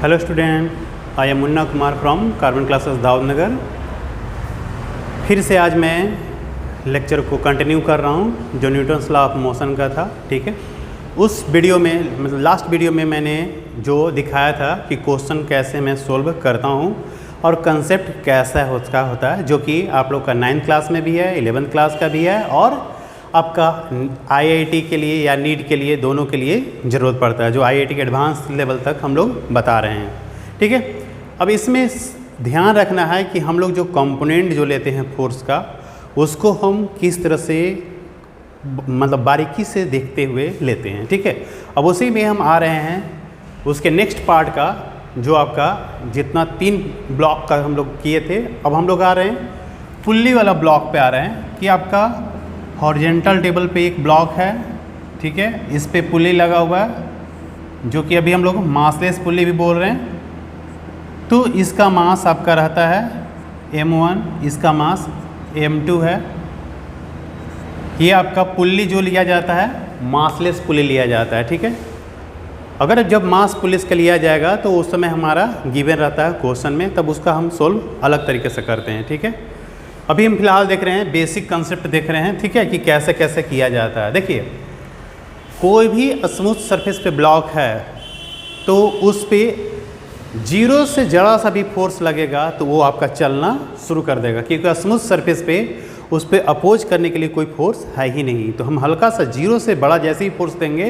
Hello student, I am Munna Kumar from carbon classes Daudnagar. फिर से आज मैं लेक्चर को कंटिन्यू कर रहा हूँ जो न्यूटन्स लॉ ऑफ मोशन का था। ठीक है, उस वीडियो में मतलब लास्ट वीडियो में मैंने जो दिखाया था कि क्वेश्चन कैसे मैं सोल्व करता हूँ और कंसेप्ट कैसा होता है, जो कि आप लोग का 9th क्लास में भी है, 11th क्लास का भी है और आपका आईआईटी के लिए या नीट के लिए, दोनों के लिए ज़रूरत पड़ता है, जो आईआईटी के एडवांस लेवल तक हम लोग बता रहे हैं। ठीक है, अब इसमें ध्यान रखना है कि हम लोग जो कंपोनेंट जो लेते हैं फोर्स का, उसको हम किस तरह से मतलब बारीकी से देखते हुए लेते हैं। ठीक है, अब उसी में हम आ रहे हैं उसके नेक्स्ट पार्ट का, जो आपका जितना 3 ब्लॉक का हम लोग किए थे, अब हम लोग आ रहे हैं पुल्ली वाला ब्लॉक पे आ रहे हैं कि आपका हॉरिजेंटल टेबल पे एक ब्लॉक है। ठीक है, इस पे पुल्ली लगा हुआ है, जो कि अभी हम लोग मासलेस पुल्ली भी बोल रहे हैं। तो इसका मास आपका रहता है m1, इसका मास m2 है। ये आपका पुल्ली जो लिया जाता है मासलेस पुल्ली लिया जाता है। ठीक है, अगर जब मास पुलिस का लिया जाएगा तो उस समय हमारा गिवन रहता है क्वेश्चन में, तब उसका हम सोल्व अलग तरीके से करते हैं। ठीक है, अभी हम फिलहाल देख रहे हैं बेसिक कंसेप्ट देख रहे हैं। ठीक है, कि कैसे कैसे किया जाता है। देखिए, कोई भी स्मूथ सरफेस पे ब्लॉक है तो उस पे जीरो से जरा सा भी फोर्स लगेगा तो वो आपका चलना शुरू कर देगा, क्योंकि स्मूथ सरफेस पे उस पर अपोज करने के लिए कोई फोर्स है ही नहीं। तो हम हल्का सा जीरो से बड़ा जैसे ही फोर्स देंगे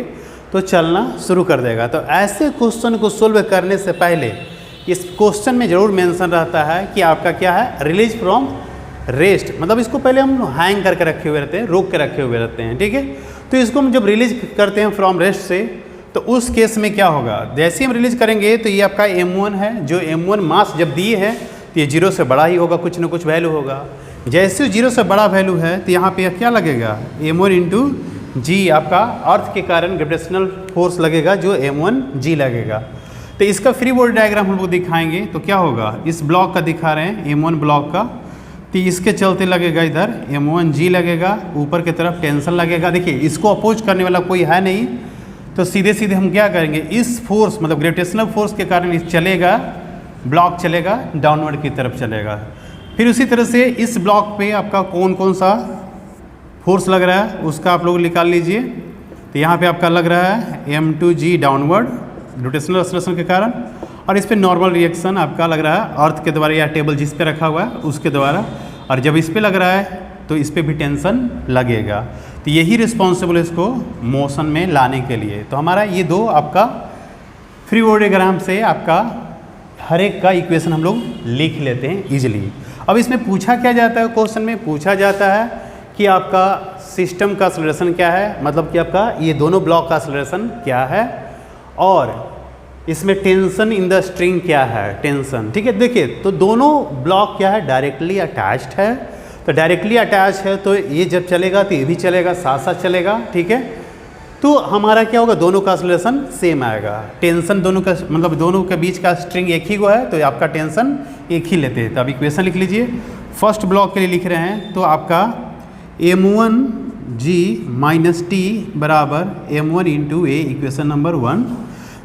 तो चलना शुरू कर देगा। तो ऐसे क्वेश्चन को सोल्व करने से पहले इस क्वेश्चन में ज़रूर मेंशन रहता है कि आपका क्या है, रिलीज फ्रॉम रेस्ट। मतलब इसको पहले हम हैंग करके रखे हुए रहते हैं, रोक के रखे हुए रहते हैं। ठीक है, तो इसको हम जब रिलीज करते हैं फ्रॉम रेस्ट से, तो उस केस में क्या होगा, जैसे हम रिलीज करेंगे तो ये आपका m1 है, जो m1 मास जब दिए है तो ये जीरो से बड़ा ही होगा, कुछ ना कुछ वैल्यू होगा। जैसे जीरो से बड़ा वैल्यू है तो यहाँ पे क्या लगेगा, m1 इंटू जी, आपका अर्थ के कारण ग्रेविटेशनल फोर्स लगेगा जो m1 g लगेगा। तो इसका फ्री बॉडी डायग्राम हम लोग दिखाएंगे तो क्या होगा, इस ब्लॉक का दिखा रहे हैं m1 ब्लॉक का, तो इसके चलते लगेगा इधर m1 g लगेगा, ऊपर की तरफ टेंशन लगेगा। देखिए, इसको अपोज करने वाला कोई है नहीं, तो सीधे सीधे हम क्या करेंगे, इस फोर्स मतलब ग्रेविटेशनल फोर्स के कारण इस चलेगा, ब्लॉक चलेगा डाउनवर्ड की तरफ चलेगा। फिर उसी तरह से इस ब्लॉक पे आपका कौन कौन सा फोर्स लग रहा है उसका आप लोग निकाल लीजिए। तो यहाँ पे आपका लग रहा है m2g डाउनवर्ड ग्रेविटेशनल एक्सेलरेशन के कारण, और इस पे नॉर्मल रिएक्शन आपका लग रहा है अर्थ के द्वारा या टेबल जिस पे रखा हुआ है उसके द्वारा, और जब इस पे लग रहा है तो इस पे भी टेंशन लगेगा। तो यही रिस्पॉन्सिबल है इसको मोशन में लाने के लिए। तो हमारा ये दो आपका फ्री बॉडी डायग्राम से आपका हर एक का इक्वेशन हम लोग लिख लेते हैं इजीली। अब इसमें पूछा क्या जाता है, क्वेश्चन में पूछा जाता है कि आपका सिस्टम का एक्सेलरेशन क्या है, मतलब कि आपका ये दोनों ब्लॉक का एक्सेलरेशन क्या है, और इसमें टेंशन इन द स्ट्रिंग क्या है, टेंशन। ठीक है, देखिए तो दोनों ब्लॉक क्या है, डायरेक्टली अटैच्ड है। तो डायरेक्टली अटैच है तो ये जब चलेगा तो ये भी चलेगा, साथ साथ चलेगा। ठीक है, तो हमारा क्या होगा, दोनों का एक्सेलरेशन सेम आएगा। टेंशन दोनों का मतलब दोनों के बीच का स्ट्रिंग एक ही को है, तो आपका टेंशन एक ही लेते हैं। तो अब इक्वेशन लिख लीजिए। फर्स्ट ब्लॉक के लिए लिख रहे हैं तो आपका m1g माइनस टी बराबर m1 इंटू ए, इक्वेशन नंबर 1।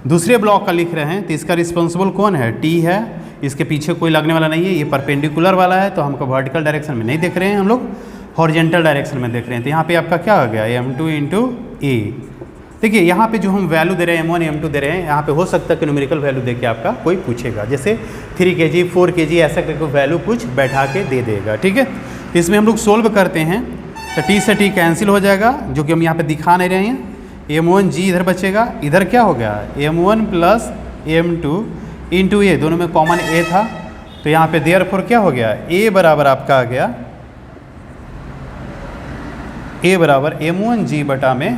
दूसरे ब्लॉक का लिख रहे हैं तो इसका रिस्पॉन्सिबल कौन है, टी है, इसके पीछे कोई लगने वाला नहीं है, ये परपेंडिकुलर वाला है तो हमको वर्टिकल डायरेक्शन में नहीं देख रहे हैं, हम लोग हॉरिजेंटल डायरेक्शन में देख रहे हैं। तो यहाँ पे आपका क्या हो गया, m2 इंटू ए। देखिए, यहाँ पे जो हम वैल्यू दे रहे हैं m1 m2 दे रहे हैं, यहाँ पे हो सकता है कि न्यूमेरिकल वैल्यू दे के आपका कोई पूछेगा, जैसे 3 kg 4 kg ऐसा करके वैल्यू कुछ बैठा के दे देगा। ठीक है, इसमें हम लोग सोल्व करते हैं तो टी से टी कैंसिल हो जाएगा, जो कि हम यहाँ पे दिखा नहीं रहे हैं। m1g इधर बचेगा, इधर क्या हो गया, m1 प्लस m2 इंटू ए, दोनों में कॉमन a था, तो यहाँ पे देयरफॉर क्या हो गया, a बराबर आपका आ गया, a बराबर m1g बटा में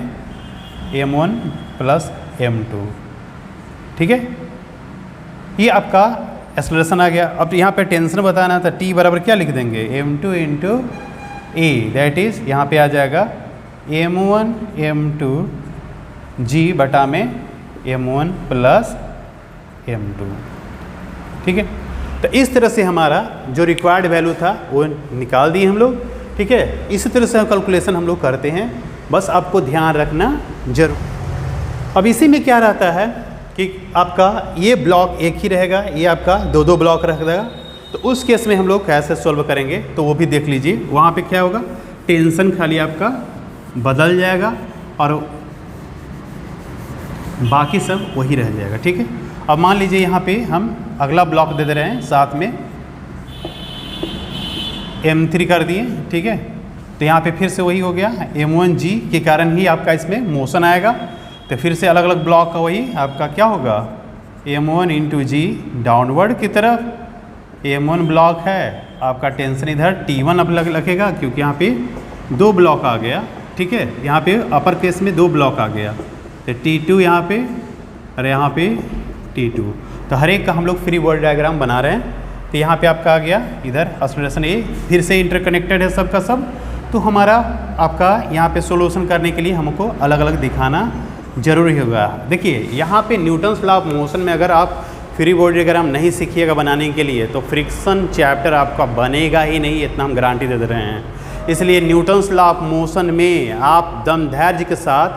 m1 प्लस m2। ठीक है, ये आपका एक्सेलरेशन आ गया। अब यहाँ पे टेंशन बताना था, t बराबर क्या लिख देंगे, m2 into A, that is यहाँ पे आ जाएगा m1 m2 g बटा में m1 प्लस m2। ठीक है, तो इस तरह से हमारा जो रिक्वायर्ड वैल्यू था वो निकाल दिए हम लोग। ठीक है, इसी तरह से कैलकुलेशन हम लोग करते हैं, बस आपको ध्यान रखना जरूर। अब इसी में क्या रहता है कि आपका ये ब्लॉक एक ही रहेगा, ये आपका दो दो ब्लॉक रख देगा। तो उस केस में हम लोग कैसे सॉल्व करेंगे तो वो भी देख लीजिए। वहाँ पे क्या होगा, टेंशन खाली आपका बदल जाएगा और बाकी सब वही रह जाएगा। ठीक है, अब मान लीजिए यहाँ पे हम अगला ब्लॉक दे दे रहे हैं, साथ में M3 कर दिए। ठीक है, तो यहाँ पे फिर से वही हो गया, M1G के कारण ही आपका इसमें मोशन आएगा। तो फिर से अलग अलग ब्लॉक का वही आपका क्या होगा, M1 × G डाउनवर्ड की तरफ। M1 ब्लॉक है आपका, टेंशन इधर T1 अब लगेगा क्योंकि यहाँ पे दो ब्लॉक आ गया। ठीक है, यहाँ पे अपर केस में दो ब्लॉक आ गया, तो T2 यहाँ पे और यहाँ पे T2। तो हर एक का हम लोग फ्री बॉडी डायग्राम बना रहे हैं। तो यहाँ पे आपका आ गया इधर एक्सेलरेशन A, फिर से इंटरकनेक्टेड है सब का सब। तो हमारा आपका यहाँ पे सॉल्यूशन करने के लिए हमको अलग अलग दिखाना जरूरी होगा। देखिए यहाँ पे न्यूटन्स लॉ ऑफ मोशन में अगर आप फ्री बॉडी डायग्राम नहीं सीखिएगा बनाने के लिए तो फ्रिक्शन चैप्टर आपका बनेगा ही नहीं, इतना हम गारंटी दे रहे हैं। इसलिए न्यूटन्स लॉ ऑफ मोशन में आप दम धैर्य के साथ,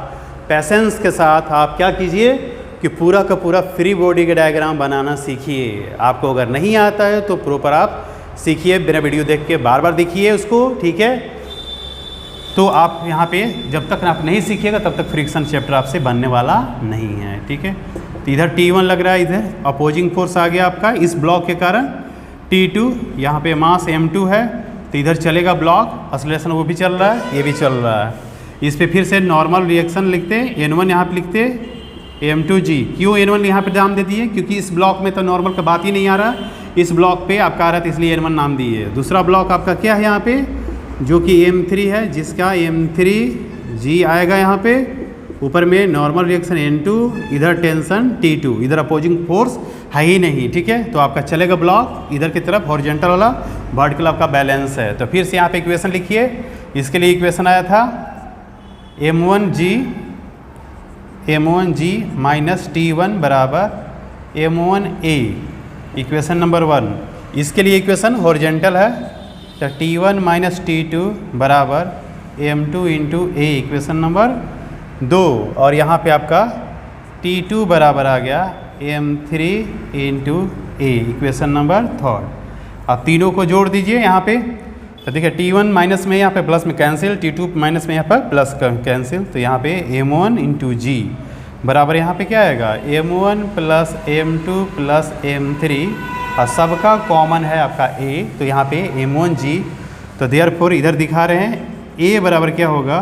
पैसेंस के साथ आप क्या कीजिए कि पूरा का पूरा फ्री बॉडी का डायग्राम बनाना सीखिए। आपको अगर नहीं आता है तो प्रॉपर आप सीखिए, बिना वीडियो देख के बार बार देखिए उसको। ठीक है, तो आप यहाँ पे जब तक आप नहीं सीखिएगा तब तक फ्रिक्शन चैप्टर आपसे बनने वाला नहीं है। ठीक है, तो इधर T1 लग रहा है, इधर अपोजिंग फोर्स आ गया आपका इस ब्लॉक के कारण। T2 यहाँ पे मास M2 है, तो इधर चलेगा ब्लॉक, एक्सेलरेशन वो भी चल रहा है, ये भी चल रहा है। इस पे फिर से नॉर्मल रिएक्शन लिखते, N1 यहाँ पे लिखते M2G। क्यों N1 यहाँ पे नाम दे दिए, क्योंकि इस ब्लॉक में तो नॉर्मल का बात ही नहीं आ रहा, इस ब्लॉक पे आपका आ रहा था इसलिए N1 नाम दिए। दूसरा ब्लॉक आपका क्या है यहाँ पे, जो कि M3 है, जिसका M3G आएगा यहाँ पे। ऊपर में नॉर्मल रिएक्शन N2, इधर टेंशन T2, इधर अपोजिंग फोर्स है ही नहीं। ठीक है, तो आपका चलेगा ब्लॉक इधर की तरफ, हॉरिजॉन्टल वाला, वर्टिकल आपका बैलेंस है। तो फिर से यहाँ पे इक्वेशन लिखिए। इसके लिए इक्वेशन आया था M1G माइनस T1 बराबर M1A, इक्वेशन नंबर 1। इसके लिए इक्वेशन हॉरिजॉन्टल है, तो T1 माइनस T2 बराबर M2 × A, इक्वेशन नंबर 2। और यहाँ पे आपका T2 बराबर आ गया M3 × A, इक्वेशन नंबर 3। आप तीनों को जोड़ दीजिए यहाँ पे, तो देखिए T1 माइनस में यहाँ पे प्लस में कैंसिल, T2 माइनस में यहाँ पर प्लस कैंसिल। तो यहाँ पे M1 × G बराबर यहाँ पे क्या आएगा, M1 + M2 + M3, और सबका कॉमन है आपका A, तो यहाँ पे M1G। तो देयरफॉर इधर दिखा रहे हैं A बराबर क्या होगा,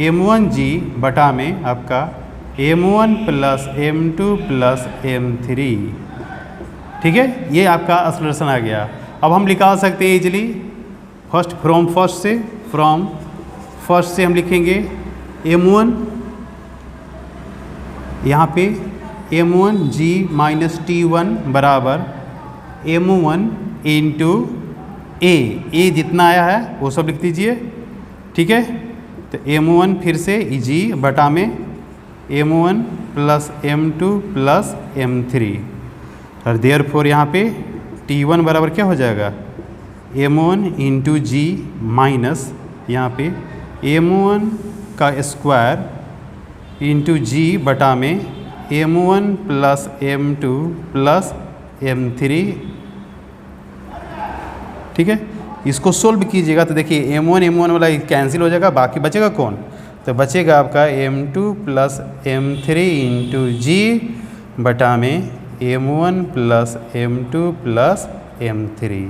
M1G बटा में आपका M1 + M2 + M3। ठीक है, ये आपका एक्सेलरेशन आ गया। अब हम निकाल सकते हैं इजीली फ्रॉम फर्स्ट से हम लिखेंगे M1, यहाँ पे M1G माइनस T1 बराबर M1 × A जितना आया है वो सब लिख दीजिए। ठीक है, तो M1 फिर से G बटा में M1 + M2 + M3, और देयरफॉर यहाँ पे T1 बराबर क्या हो जाएगा, M1 × G माइनस यहाँ पे M1 का स्क्वायर × G बटा में M1 + M2 + M3। ठीक है, इसको सोल्व कीजिएगा तो देखिए M1 वाला कैंसिल हो जाएगा, बाकी बचेगा कौन, तो बचेगा आपका M2 + M3 × G बटा में M1 + M2 + M3।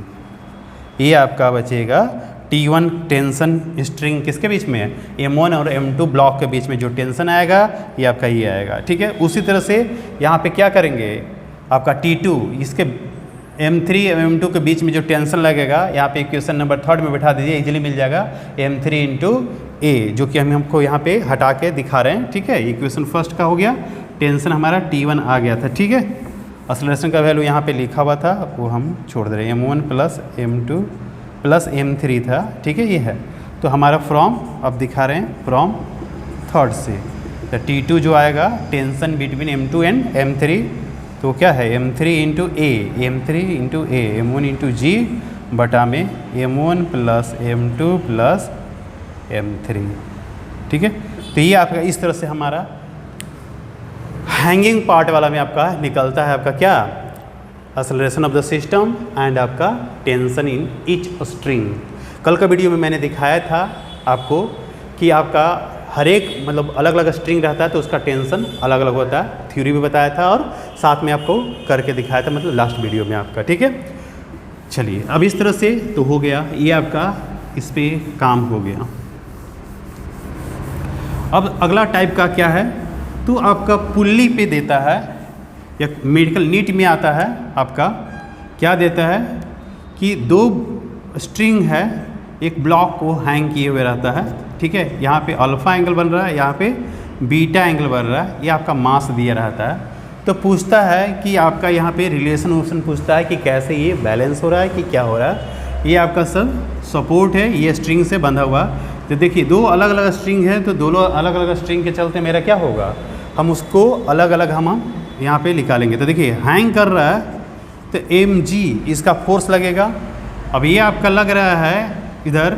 ये आपका बचेगा T1 टेंशन स्ट्रिंग किसके बीच में है, M1 और M2 ब्लॉक के बीच में जो टेंशन आएगा ये आपका ये आएगा। ठीक है, उसी तरह से यहाँ पे क्या करेंगे, आपका T2 इसके M3 और M2 के बीच में जो टेंशन लगेगा यहाँ पे इक्वेशन नंबर 3 में बैठा दीजिए, इजीली मिल जाएगा M3 × A, जो कि हमको यहाँ पे हटा के दिखा रहे हैं। ठीक है, इक्वेशन फर्स्ट का हो गया, टेंशन हमारा T1 आ गया था। ठीक है, एक्सेलरेशन का वैल्यू यहाँ पे लिखा हुआ था वो हम छोड़ दे रहे हैं, M1 + M2 + M3 था। ठीक है, ये है। तो हमारा फ्रॉम अब दिखा रहे हैं फ्रॉम थर्ड से, तो T2 जो आएगा tension between M2 and M3, तो क्या है M3 × A, M1 × G बटा में M1 + M2 + M3। ठीक है, तो ये आपका इस तरह से हमारा हैंगिंग पार्ट वाला में आपका निकलता है आपका क्या, acceleration of the system and आपका टेंशन इन ईच स्ट्रिंग। कल का वीडियो में मैंने दिखाया था आपको कि आपका हर एक मतलब अलग अलग स्ट्रिंग रहता है तो उसका टेंशन अलग अलग होता है, थ्योरी भी बताया था और साथ में आपको करके दिखाया था मतलब लास्ट वीडियो में आपका, ठीक है। चलिए अब इस तरह से तो हो गया, ये आपका इस पे काम हो गया। अब अगला टाइप का क्या है, तो आपका पुल्ली पे देता है या मेडिकल नीट में आता है आपका क्या देता है कि दो स्ट्रिंग है, एक ब्लॉक को हैंग किए हुए रहता है, ठीक है। यहाँ पे अल्फ़ा एंगल बन रहा है, यहाँ पे बीटा एंगल बन रहा है, ये आपका मास दिया रहता है। तो पूछता है कि आपका यहाँ पे रिलेशन पूछता है कि कैसे ये बैलेंस हो रहा है कि क्या हो रहा है। ये आपका सब सपोर्ट है, ये स्ट्रिंग से बंधा हुआ। तो देखिए दो अलग अलग स्ट्रिंग है, तो दोनों अलग अलग स्ट्रिंग के चलते मेरा क्या होगा, हम उसको अलग अलग हम यहाँ पे निकालेंगे। तो देखिए हैंग कर रहा है तो mg इसका फोर्स लगेगा। अब ये आपका लग रहा है इधर,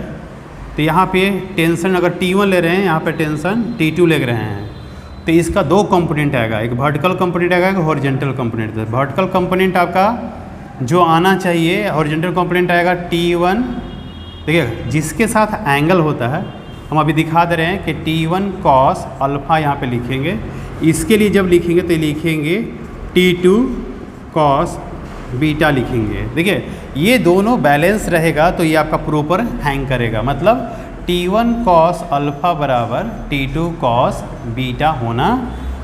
तो यहाँ पे टेंशन अगर T1 ले रहे हैं, यहाँ पे टेंशन T2 ले रहे हैं, तो इसका दो कंपोनेंट आएगा, एक वर्टिकल कंपोनेंट आएगा, एक हॉरिजॉन्टल कंपोनेंट। वर्टिकल कंपोनेंट आपका जो आना चाहिए, हॉरिजॉन्टल कंपोनेंट आएगा T1, देखिए जिसके साथ एंगल होता है, हम अभी दिखा दे रहे हैं कि T1 cos अल्फ़ा यहाँ पे लिखेंगे। इसके लिए जब लिखेंगे तो लिखेंगे T2 cos बीटा लिखेंगे। देखिए ये दोनों बैलेंस रहेगा तो ये आपका प्रॉपर हैंग करेगा, मतलब T1 cos अल्फ़ा बराबर T2 cos बीटा होना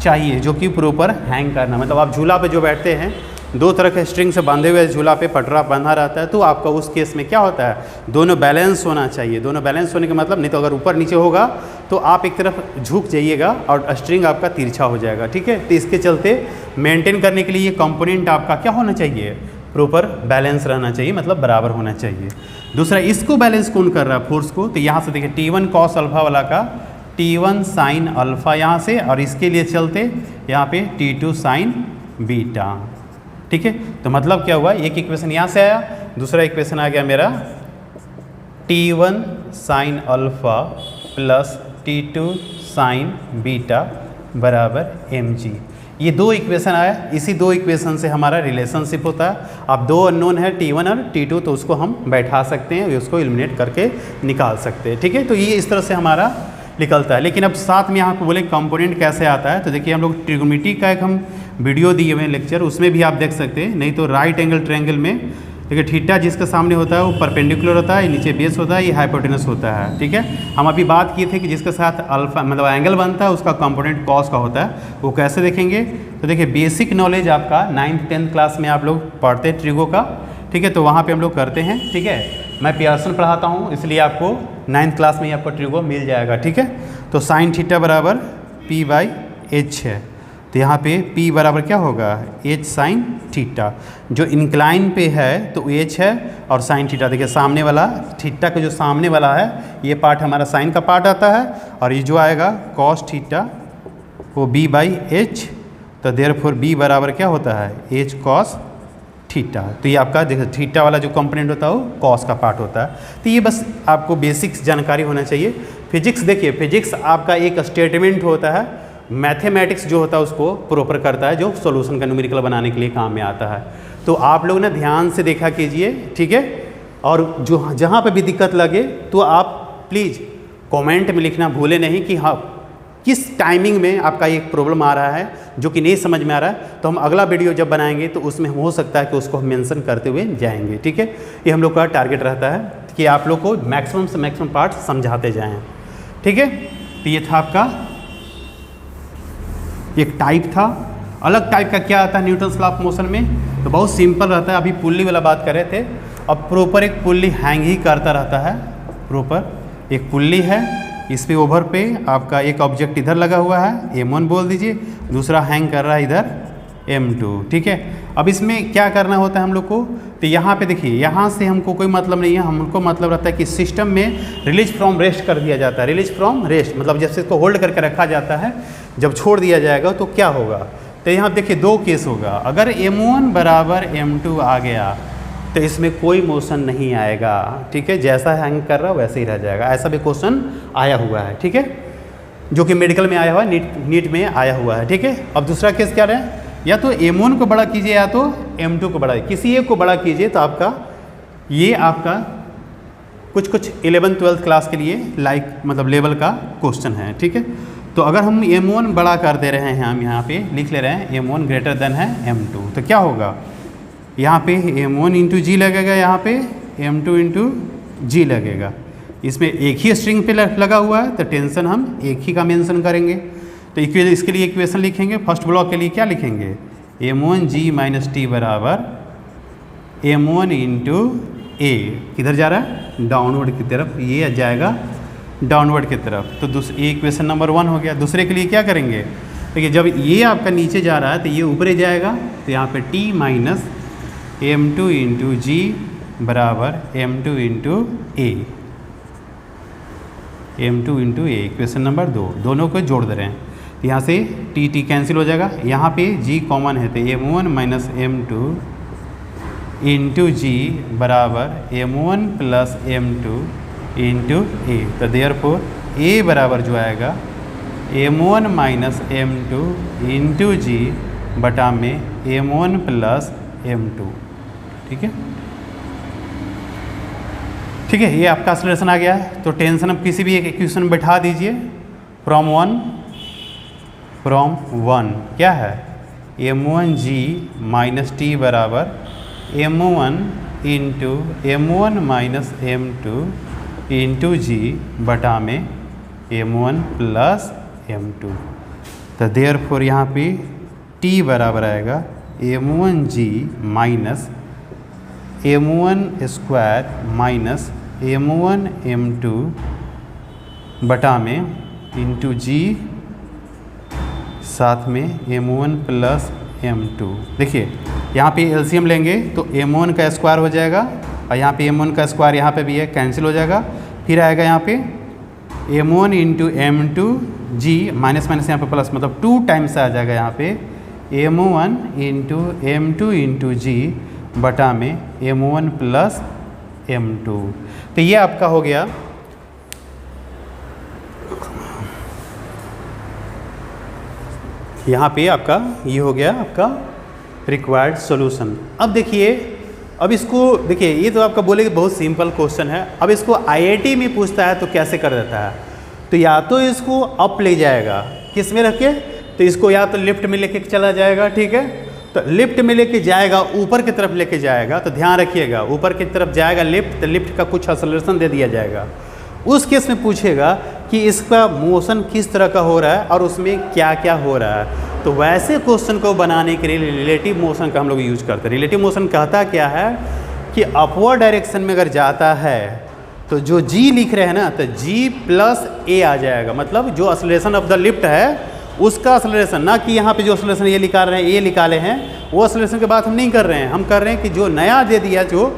चाहिए, जो कि प्रॉपर हैंग करना। मतलब आप झूला पे जो बैठते हैं, दो तरह के स्ट्रिंग से बांधे हुए झूला पे पटरा बंधा रहता है, तो आपका उस केस में क्या होता है, दोनों बैलेंस होना चाहिए। दोनों बैलेंस होने का मतलब, नहीं तो अगर ऊपर नीचे होगा तो आप एक तरफ झुक जाइएगा और स्ट्रिंग आपका तिरछा हो जाएगा, ठीक है। तो इसके चलते मेंटेन करने के लिए ये कंपोनेंट आपका क्या होना चाहिए, प्रॉपर बैलेंस रहना चाहिए, मतलब बराबर होना चाहिए। दूसरा, इसको बैलेंस कौन कर रहा है, फोर्स को, तो यहाँ से देखिए T1 cos अल्फ़ा वाला का T1 sin अल्फ़ा यहाँ से, और इसके लिए चलते यहाँ पे T2 sin बीटा, ठीक है। तो मतलब क्या हुआ, एक इक्वेशन यहाँ से आया, दूसरा इक्वेशन आ गया मेरा T1 sin alpha plus T2 sin beta बराबर mg। ये दो इक्वेशन आया, इसी दो इक्वेशन से हमारा रिलेशनशिप होता है। अब दो अननोन है T1 और T2, तो उसको हम बैठा सकते हैं, उसको एलिमिनेट करके निकाल सकते हैं, ठीक है। तो ये इस तरह से हमारा निकलता है। लेकिन अब साथ में यहाँ पे बोले कंपोनेंट कैसे आता है, तो देखिए हम लोग ट्रिगोनोमेट्री का एक हम वीडियो दिए हुए हैं लेक्चर, उसमें भी आप देख सकते हैं। नहीं तो राइट एंगल ट्रायंगल में देखिए थीटा जिसके सामने होता है वो परपेंडिकुलर होता है, नीचे बेस होता है, ये हाइपोटेनस होता है, ठीक है। हम अभी बात किए थे कि जिसके साथ अल्फा मतलब एंगल बनता है उसका कंपोनेंट कॉस का होता है, वो कैसे देखेंगे। तो देखिए बेसिक नॉलेज आपका 9th 10th क्लास में आप लोग पढ़ते हैं ट्रिगो का, ठीक है, तो वहाँ पे हम लोग करते हैं, ठीक है। मैं पियर्सन पढ़ाता हूँ, इसलिए आपको 9th क्लास में ही आपको ट्रिगो मिल जाएगा, ठीक है। तो साइन थीटा बराबर P/H है, तो यहाँ पे P बराबर क्या होगा, H साइन थीटा। जो इंक्लाइन पे है तो H है और साइन थीटा, देखिए सामने वाला थीटा का जो सामने वाला है ये पार्ट हमारा साइन का पार्ट आता है, और ये जो आएगा कॉस थीटा वो B/H, तो देयरफॉर B बराबर क्या होता है, H कॉस थीटा। तो ये आपका देखिए थीटा वाला जो कंपोनेंट होता है वो कॉस का पार्ट होता है। तो ये बस आपको बेसिक्स जानकारी होना चाहिए। फिजिक्स देखिए, फिजिक्स आपका एक स्टेटमेंट होता है, मैथमेटिक्स जो होता है उसको प्रॉपर करता है, जो सॉल्यूशन का न्यूमेरिकल बनाने के लिए काम में आता है। तो आप लोग ना ध्यान से देखा कीजिए, ठीक है। और जो जहाँ पे भी दिक्कत लगे तो आप प्लीज़ कमेंट में लिखना भूले नहीं कि हाँ किस टाइमिंग में आपका एक प्रॉब्लम आ रहा है जो कि नहीं समझ में आ रहा है, तो हम अगला वीडियो जब बनाएंगे तो उसमें हो सकता है कि उसको हम मेंशन करते हुए जाएंगे, ठीक है। ये हम लोग का टारगेट रहता है कि आप लोग को मैक्सिमम से मैक्सिमम पार्ट समझाते जाएं, ठीक है। तो ये था आपका एक टाइप था। अलग टाइप का क्या आता है न्यूटन्स लॉ ऑफ मोशन में, तो बहुत सिंपल रहता है। अभी पुल्ली वाला बात कर रहे थे, अब प्रॉपर एक पुल्ली हैंग ही करता रहता है। प्रॉपर एक पुल्ली है, इस पे ओवर पे आपका एक ऑब्जेक्ट इधर लगा हुआ है, M1 बोल दीजिए, दूसरा हैंग कर रहा है इधर M2, ठीक है। अब इसमें क्या करना होता है हम लोग को, तो यहाँ पे देखिए, यहाँ से हमको कोई मतलब नहीं है, हमको मतलब रहता है कि सिस्टम में रिलीज फ्रॉम रेस्ट कर दिया जाता है। रिलीज फ्रॉम रेस्ट मतलब जैसे इसको होल्ड करके रखा जाता है, जब छोड़ दिया जाएगा तो क्या होगा। तो यहाँ देखिए दो केस होगा, अगर M1 बराबर M2 आ गया तो इसमें कोई मोशन नहीं आएगा, ठीक है। जैसा हैंग कर रहा है वैसे ही रह जाएगा, ऐसा भी क्वेश्चन आया हुआ है, ठीक है। जो कि मेडिकल में आया हुआ है, नीट में आया हुआ है, ठीक है। अब दूसरा केस क्या रहे, या तो M1 को बड़ा कीजिए या तो M2 को बड़ा, किसी एक को बड़ा कीजिए तो आपका ये आपका कुछ 11th-12th क्लास के लिए मतलब लेवल का क्वेश्चन है, ठीक है। तो अगर हम M1 बड़ा कर दे रहे हैं, हम यहाँ पे लिख ले रहे हैं M1 ग्रेटर देन है M2, तो क्या होगा, यहाँ पे M1 इंटू जी लगेगा, यहाँ पे M2 इंटू जी लगेगा। इसमें एक ही स्ट्रिंग पे लगा हुआ है तो टेंशन हम एक ही का मेंशन करेंगे। तो इसके लिए इक्वेशन लिखेंगे, फर्स्ट ब्लॉक के लिए क्या लिखेंगे, M1G माइनस टी बराबर M1 इंटू ए, किधर जा रहा है, डाउनवर्ड की तरफ, ये जाएगा डाउनवर्ड की तरफ। तो ये इक्वेशन नंबर 1 हो गया। दूसरे के लिए क्या करेंगे, देखिए जब ये आपका नीचे जा रहा है तो ये ऊपर जाएगा, तो यहाँ पे T माइनस M2 इंटू जी बराबर M2 इंटू ए, M2 इंटू ए, इक्वेशन नंबर 2, दोनों को जोड़ दे रहे हैं। तो यहाँ से T कैंसिल हो जाएगा, यहाँ पे G कॉमन है तो M1 माइनस M2 इंटू जी बराबर M1 प्लस M2 इंटू ए। तो देयरफॉर ए बराबर जो आएगा M1 माइनस M2 इंटू जी बटा में M1 प्लस M2, ठीक है, ठीक है। ये आपका सॉल्यूशन आ गया है। तो टेंशन अब किसी भी एक इक्वेशन बैठा दीजिए, फ्रॉम वन क्या है, M1G माइनस टी बराबर M1 into M1 minus M2 into जी बटा में M1 प्लस M2। तो देयरफॉर यहाँ पे T बराबर आएगा M1G minus M1 square minus M1 M2 बटा में इंटू जी साथ में M1 प्लस M2। देखिए यहाँ पे एलसीएम लेंगे तो M1 का स्क्वायर हो जाएगा और यहाँ पे M1 का स्क्वायर यहाँ पे भी है, कैंसिल हो जाएगा। फिर आएगा यहाँ पे M1 इंटू M2 जी माइनस माइनस यहाँ पे प्लस, मतलब 2 टाइम्स आ जाएगा यहाँ पे M1 इंटू M2 इंटू जी बटा में M1 प्लस M2। तो ये आपका हो गया यहाँ पे आपका ये हो गया आपका रिक्वायर्ड सॉल्यूशन। अब देखिए, अब इसको देखिए, ये तो आपका बोले कि बहुत सिंपल क्वेश्चन है। अब इसको आईआईटी में पूछता है तो कैसे कर देता है, तो या तो इसको अप ले जाएगा, किस में रख के, तो इसको या तो लिफ्ट में लेके चला जाएगा, ठीक है। तो लिफ्ट में लेके जाएगा, ऊपर की तरफ लेके जाएगा, तो ध्यान रखिएगा ऊपर की तरफ जाएगा लिफ्ट, तो लिफ्ट का कुछ एक्सेलरेशन दे दिया जाएगा। उस केस में पूछेगा कि इसका मोशन किस तरह का हो रहा है और उसमें क्या क्या हो रहा है। तो वैसे क्वेश्चन को बनाने के लिए रिलेटिव मोशन का हम लोग यूज करते हैं। रिलेटिव मोशन कहता क्या है कि अपवर्ड डायरेक्शन में अगर जाता है तो जो जी लिख रहे हैं ना, तो जी प्लस ए आ जाएगा, मतलब जो एक्सेलरेशन ऑफ द लिफ्ट है उसका एक्सेलरेशन, ना कि यहाँ पे जो एक्सेलरेशन ये निकाल रहे हैं, ये निकाले हैं, वो एक्सेलरेशन की बात हम नहीं कर रहे हैं। हम कर रहे हैं कि जो नया दे दिया, जो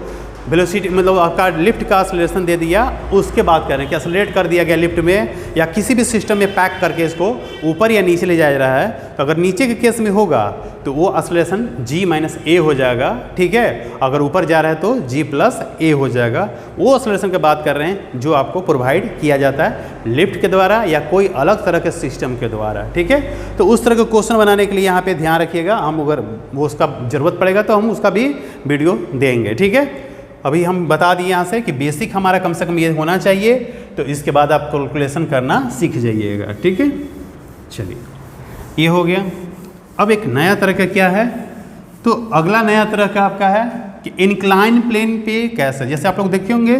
वेलोसिटी मतलब आपका लिफ्ट का एक्सेलरेशन दे दिया, उसके बात कर रहे हैं कि एक्सेलरेट कर दिया गया लिफ्ट में या किसी भी सिस्टम में पैक करके इसको ऊपर या नीचे ले जा रहा है। तो अगर नीचे के केस में होगा तो वो एक्सेलरेशन जी माइनस ए हो जाएगा, ठीक है। अगर ऊपर जा रहा है तो जी प्लस ए हो जाएगा। वो एक्सेलरेशन की बात कर रहे हैं जो आपको प्रोवाइड किया जाता है लिफ्ट के द्वारा या कोई अलग तरह के सिस्टम के द्वारा, ठीक है। तो उस तरह के क्वेश्चन बनाने के लिए यहाँ पे ध्यान रखिएगा, हम अगर वो उसका ज़रूरत पड़ेगा तो हम उसका भी वीडियो देंगे, ठीक है। अभी हम बता दिए यहाँ से कि बेसिक हमारा कम से कम ये होना चाहिए, तो इसके बाद आप कैलकुलेशन करना सीख जाइएगा, ठीक है। चलिए, ये हो गया। अब एक नया तरह का क्या है, तो अगला नया तरह का आपका है कि इंक्लाइन प्लेन पे कैसे, जैसे आप लोग देखे होंगे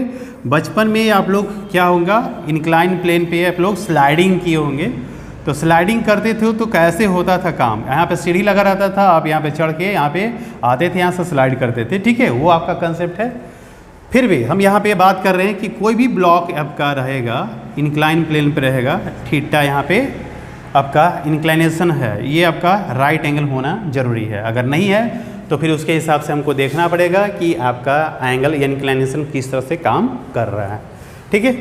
बचपन में आप लोग क्या होगा, इंक्लाइन प्लेन पे आप लोग स्लाइडिंग किए होंगे। तो स्लाइडिंग करते थे तो कैसे होता था काम, यहाँ पे सीढ़ी लगा रहता था, आप यहाँ पे चढ़ के यहाँ पे आते थे, यहाँ से स्लाइड करते थे, ठीक है। वो आपका कंसेप्ट है। फिर भी हम यहाँ पे बात कर रहे हैं कि कोई भी ब्लॉक आपका रहेगा इंक्लाइन प्लेन पे रहेगा, थीटा यहाँ पे आपका इंक्लाइनेशन है, ये आपका राइट एंगल होना जरूरी है। अगर नहीं है तो फिर उसके हिसाब से हमको देखना पड़ेगा कि आपका एंगल या इंक्लाइनेशन किस तरह से काम कर रहा है, ठीक है।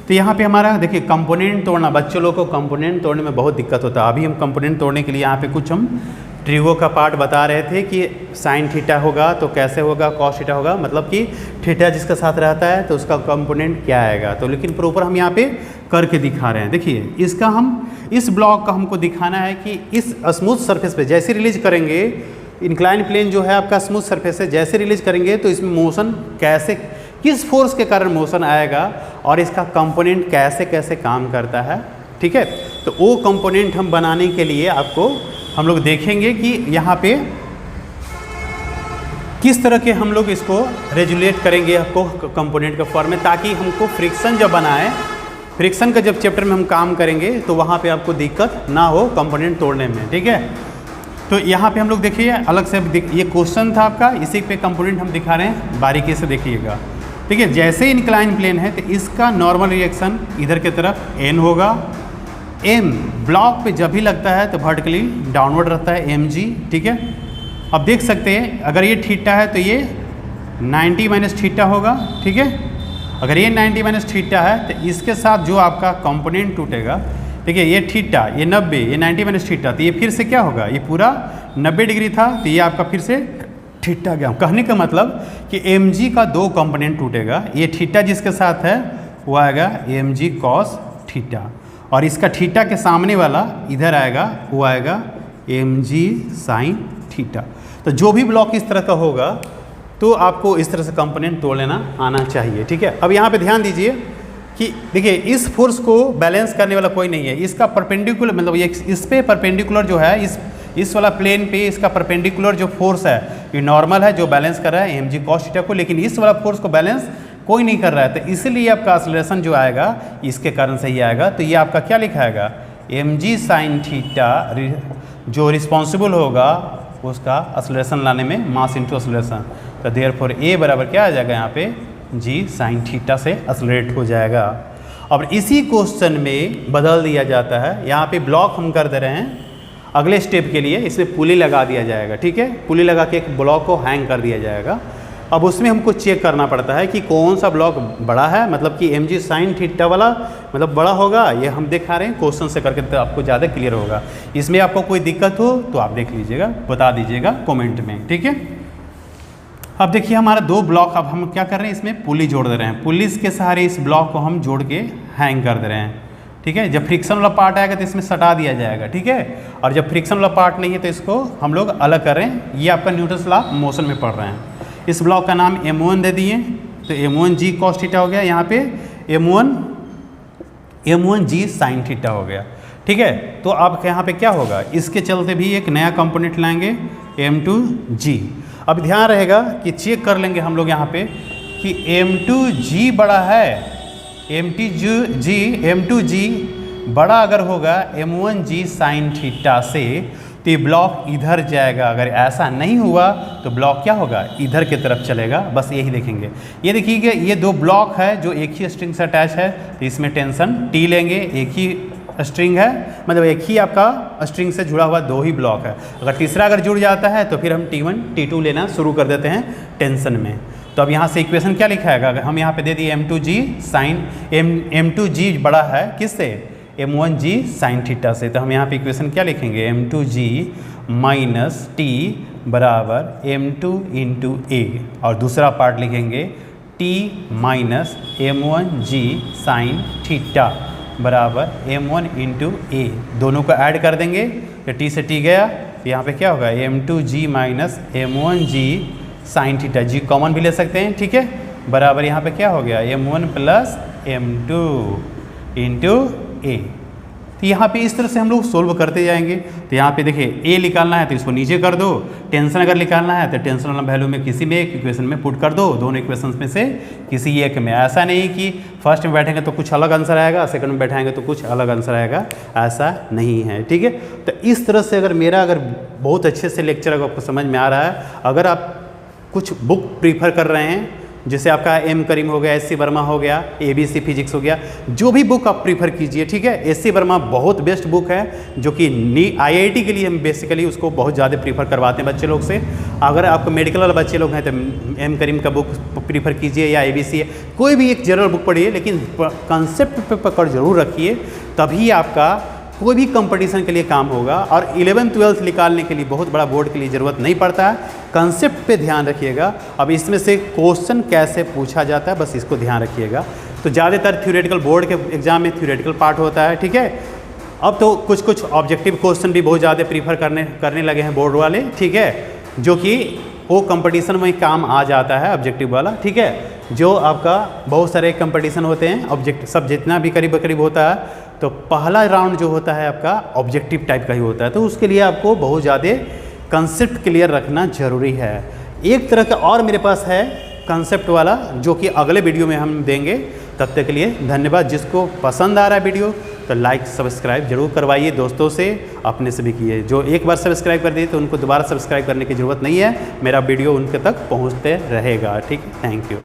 तो यहाँ पे हमारा देखिए कंपोनेंट तोड़ना, बच्चों लोग को कंपोनेंट तोड़ने में बहुत दिक्कत होता है। अभी हम कंपोनेंट तोड़ने के लिए यहाँ पे कुछ हम ट्रिगो का पार्ट बता रहे थे कि साइन थीटा होगा तो कैसे होगा, कॉस थीटा होगा, मतलब कि थीटा जिसका साथ रहता है तो उसका कंपोनेंट क्या आएगा। तो लेकिन प्रॉपर हम यहाँ पे करके दिखा रहे हैं। देखिए इसका हम इस ब्लॉक का हमको दिखाना है कि इस स्मूथ सरफेस पे जैसे रिलीज करेंगे, इंक्लाइन प्लेन जो है आपका स्मूथ सरफेस है, जैसे रिलीज करेंगे तो इसमें मोशन कैसे, किस फोर्स के कारण मोशन आएगा और इसका कंपोनेंट कैसे कैसे काम करता है। ठीक है, तो वो कंपोनेंट हम बनाने के लिए आपको हम लोग देखेंगे कि यहाँ पे किस तरह के हम लोग इसको रेजुलेट करेंगे आपको कंपोनेंट के फॉर्म में, ताकि हमको फ्रिक्शन जब बनाए, फ्रिक्शन का जब चैप्टर में हम काम करेंगे तो वहाँ पे आपको दिक्कत ना हो कंपोनेंट तोड़ने में। ठीक है, तो यहाँ पे हम लोग देखिए अलग से ये क्वेश्चन था आपका, इसी पे कंपोनेंट हम दिखा रहे हैं, बारीकी से देखिएगा। ठीक है, जैसे इंक्लाइन प्लेन है तो इसका नॉर्मल रिएक्शन इधर की तरफ एन होगा। एम ब्लॉक पे जब भी लगता है तो वर्टिकली डाउनवर्ड रहता है एम जी। ठीक है, अब देख सकते हैं अगर ये थीटा है तो ये 90 माइनस थीटा होगा। ठीक है, अगर ये 90 माइनस थीटा है तो इसके साथ जो आपका कंपोनेंट टूटेगा, ठीक है, ये थीटा, ये 90, ये 90 माइनस थीटा, तो ये फिर से क्या होगा, ये पूरा 90 डिग्री था तो ये आपका फिर से थीटा गया। कहने का मतलब कि एम जी का दो कंपोनेंट टूटेगा, ये थीटा जिसके साथ है वो आएगा एम जी कॉस थीटा, और इसका थीटा के सामने वाला इधर आएगा वो आएगा एम जी साइन थीटा। तो जो भी ब्लॉक इस तरह का होगा तो आपको इस तरह से कंपोनेंट तोड़ लेना आना चाहिए। ठीक है, अब यहाँ पे ध्यान दीजिए कि देखिए इस फोर्स को बैलेंस करने वाला कोई नहीं है, इसका परपेंडिकुलर मतलब ये इस पे परपेंडिकुलर जो है इस वाला प्लेन पे इसका परपेंडिकुलर जो फोर्स है ये नॉर्मल है जो बैलेंस कर रहा है एम जी कॉस थीटा को, लेकिन इस वाला फोर्स को बैलेंस कोई नहीं कर रहा है, तो इसलिए आपका एक्सेलरेशन जो आएगा इसके कारण से ही आएगा। तो ये आपका क्या लिखाएगा, एम जी साइन थीटा जो रिस्पॉन्सिबल होगा उसका एक्सेलरेशन लाने में, मास इंटू एक्सेलरेशन। तो देयरफॉर ए बराबर क्या आ जाएगा यहाँ पे जी साइन थीटा से एक्सेलरेट हो जाएगा। अब इसी क्वेश्चन में बदल दिया जाता है, यहाँ पे ब्लॉक हम कर दे रहे हैं अगले स्टेप के लिए, इसमें पुली लगा दिया जाएगा। ठीक है, पुली लगा के एक ब्लॉक को हैंग कर दिया जाएगा। अब उसमें हमको चेक करना पड़ता है कि कौन सा ब्लॉक बड़ा है, मतलब कि एम जी साइन थीटा वाला मतलब बड़ा होगा, ये हम दिखा रहे हैं क्वेश्चन से करके, तो आपको ज़्यादा क्लियर होगा। इसमें आपको कोई दिक्कत हो तो आप देख लीजिएगा, बता दीजिएगा कमेंट में। ठीक है, अब देखिए हमारा दो ब्लॉक, अब हम क्या कर रहे हैं इसमें पुली जोड़ दे रहे हैं, पुलिस के सहारे इस ब्लॉक को हम जोड़ के हैंग कर दे रहे हैं। ठीक है, जब फ्रिक्शन वाला पार्ट आएगा तो इसमें सटा दिया जाएगा। ठीक है, और जब फ्रिक्शन वाला पार्ट नहीं है तो इसको हम लोग अलग कर रहे हैं। ये आपका न्यूटन्स लॉ मोशन में पढ़ रहे हैं। इस ब्लॉक का नाम M1 दे दिए, तो M1 जी कॉस थीटा हो गया, यहाँ पे M1 जी साइन थीटा हो गया। ठीक है, तो अब यहाँ पे क्या होगा, इसके चलते भी एक नया कंपोनेंट लाएंगे M2 जी। अब ध्यान रहेगा कि चेक कर लेंगे हम लोग यहाँ पे कि M2 जी बड़ा है, M2 जी बड़ा अगर होगा M1 जी साइन थीटा से तो ये ब्लॉक इधर जाएगा, अगर ऐसा नहीं हुआ तो ब्लॉक क्या होगा, इधर की तरफ चलेगा। बस यही देखेंगे। ये देखिए ये दो ब्लॉक है जो एक ही स्ट्रिंग से अटैच है, तो इसमें टेंशन टी लेंगे, एक ही स्ट्रिंग है, मतलब एक ही आपका स्ट्रिंग से जुड़ा हुआ दो ही ब्लॉक है। अगर तीसरा अगर जुड़ जाता है तो फिर हम T1 T2 लेना शुरू कर देते हैं टेंशन में। तो अब यहाँ से इक्वेशन क्या लिखाएगा, अगर हम यहाँ पे दे दिए M2 जी साइन M2 जी बड़ा है किससे, M1 जी साइन थीटा से, तो हम यहाँ पे इक्वेशन क्या लिखेंगे, M2 जी माइनस टी बराबर M2 इंटू ए, और दूसरा पार्ट लिखेंगे T माइनस M1 जी साइन थीटा बराबर M1 इंटू ए, दोनों को ऐड कर देंगे तो T से T गया, तो यहाँ पे क्या होगा M2 जी माइनस M1 जी साइन थीटा, जी कॉमन भी ले सकते हैं। ठीक है, बराबर यहाँ पे क्या हो गया M1 प्लस M2 इंटू ए। तो यहाँ पे इस तरह से हम लोग सोल्व करते जाएंगे। तो यहाँ पे देखिए ए निकालना है तो इसको नीचे कर दो, टेंशन अगर निकालना है तो टेंशन वाला वैल्यू में किसी में एक इक्वेशन में पुट कर दो, दोनों इक्वेशंस में से किसी एक में। ऐसा नहीं कि फर्स्ट में बैठेंगे तो कुछ अलग आंसर आएगा, सेकंड में बैठेंगे तो कुछ अलग आंसर आएगा, ऐसा नहीं है। ठीक है, तो इस तरह से अगर बहुत अच्छे से लेक्चर अगर आपको समझ में आ रहा है, अगर आप कुछ बुक प्रीफर कर रहे हैं जैसे आपका एम करीम हो गया, एस सी वर्मा हो गया, ABC फिजिक्स हो गया, जो भी बुक आप प्रीफर कीजिए। ठीक है, एस सी वर्मा बहुत बेस्ट बुक है जो कि IIT के लिए हम बेसिकली उसको बहुत ज़्यादा प्रीफर करवाते हैं बच्चे लोग से। अगर आपको मेडिकल वाले बच्चे लोग हैं तो एम करीम का बुक प्रीफर कीजिए या ABC, कोई भी एक जनरल बुक पढ़िए, लेकिन कंसेप्ट पे पकड़ जरूर रखिए, तभी आपका कोई भी कंपटीशन के लिए काम होगा। और 11th 12th निकालने के लिए बहुत बड़ा बोर्ड के लिए ज़रूरत नहीं पड़ता है, कंसेप्ट पे ध्यान रखिएगा। अब इसमें से क्वेश्चन कैसे पूछा जाता है बस इसको ध्यान रखिएगा। तो ज़्यादातर थ्योरेटिकल बोर्ड के एग्जाम में थ्योरेटिकल पार्ट होता है। ठीक है, अब तो कुछ कुछ ऑब्जेक्टिव क्वेश्चन भी बहुत ज़्यादा प्रीफर करने लगे हैं बोर्ड वाले, ठीक है, जो कि वो कंपटीशन में काम आ जाता है ऑब्जेक्टिव वाला, ठीक है। जो आपका बहुत सारे कंपटीशन होते हैं ऑब्जेक्ट सब जितना भी करीब करीब होता है, तो पहला राउंड जो होता है आपका ऑब्जेक्टिव टाइप का ही होता है। तो उसके लिए आपको बहुत ज़्यादा कंसेप्ट क्लियर रखना ज़रूरी है। एक तरह का और मेरे पास है कंसेप्ट वाला, जो कि अगले वीडियो में हम देंगे। तब तक के लिए धन्यवाद। जिसको पसंद आ रहा है वीडियो तो लाइक सब्सक्राइब जरूर करवाइए, दोस्तों से अपने से भी किए। जो एक बार सब्सक्राइब कर दिए तो उनको दोबारा सब्सक्राइब करने की ज़रूरत नहीं है, मेरा वीडियो उनके तक पहुंचते रहेगा, ठीक है। Thank you.